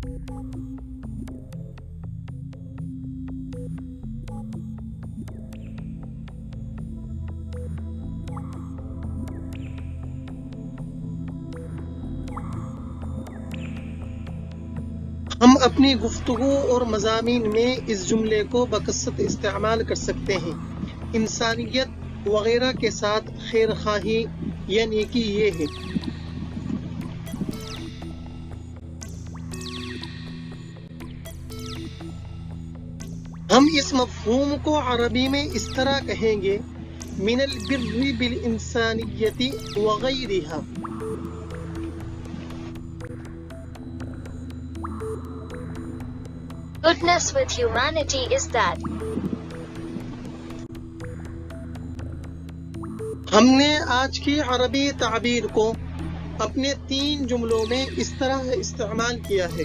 ہم اپنی گفتگو اور مضامین میں اس جملے کو بکثرت استعمال کر سکتے ہیں۔ انسانیت وغیرہ کے ساتھ خیر خواہی یا نیکی یہ ہے۔ ہم اس مفہوم کو عربی میں اس طرح کہیں گے: من البر بالانسانیت وغیرہا۔ Goodness with humanity is that ہم نے آج کی عربی تعبیر کو اپنے 3 جملوں میں اس طرح استعمال کیا ہے۔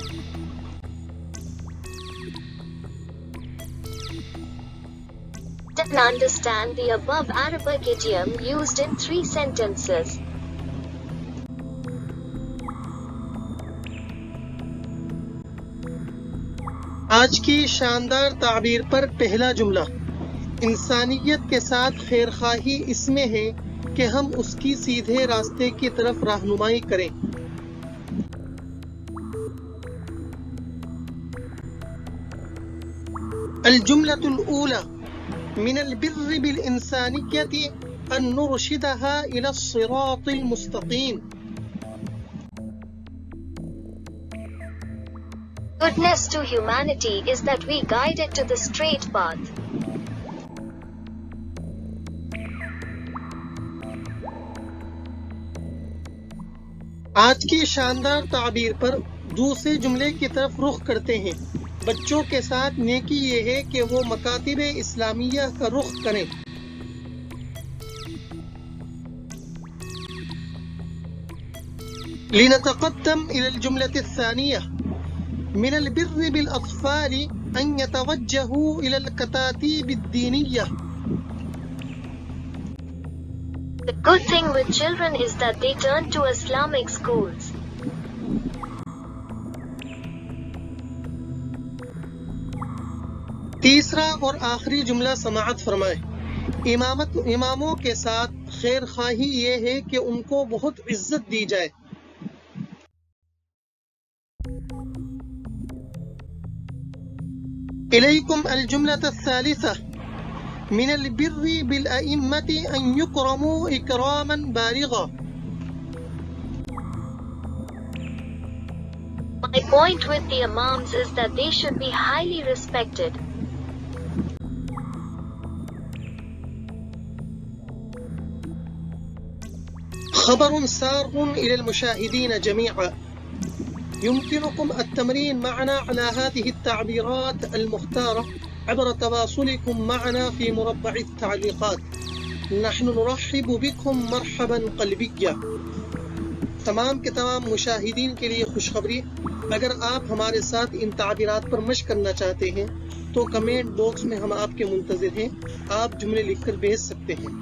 can understand the above Arabic idiom used in 3 sentences. آج کی شاندار تعبیر پر پہلا جملہ: انسانیت کے ساتھ خیر خواہی اس میں ہے کہ ہم اس کی سیدھے راستے کی طرف رہنمائی کریں۔ الجملة الأولى: من البر بالإنسانية أن نرشدها إلى الصراط المستقيم۔ Goodness to humanity is that we guide it to the straight path. آج کی شاندار تعبیر پر دوسرے جملے کی طرف رخ کرتے ہیں۔ بچوں کے ساتھ نیکی یہ ہے کہ وہ مکاتب اسلامیہ کا رخ کریں۔ لنتقدم إلى الجملة الثانية: من البر بالأطفال أن يتوجهوا إلى الكتاتيب الدينية۔ The good thing with children is that they turn to Islamic schools. تیسرا اور آخری جملہ سماعت فرمائے: اماموں کے ساتھ خیر خواہی یہ ہے کہ ان کو بہت عزت دی جائے۔ إليكم الجملة الثالثة: من البر بالأئمة أن يكرموا إكراما بالغا۔ My point with the imams is that they should be highly respected. خبر سار إلى المشاهدين جميعا: يمكنكم التمرين معنا على هذه التعبيرات المختارة عبر تواصلكم معنا في مربع التعليقات. نحن نرحب بكم مرحبا قلبيا۔ تمام کے تمام مشاہدین کے لیے خوشخبری: اگر آپ ہمارے ساتھ ان تعبیرات پر مشق کرنا چاہتے ہیں تو کمنٹ باکس میں ہم آپ کے منتظر ہیں۔ آپ جملے لکھ کر بھیج سکتے ہیں۔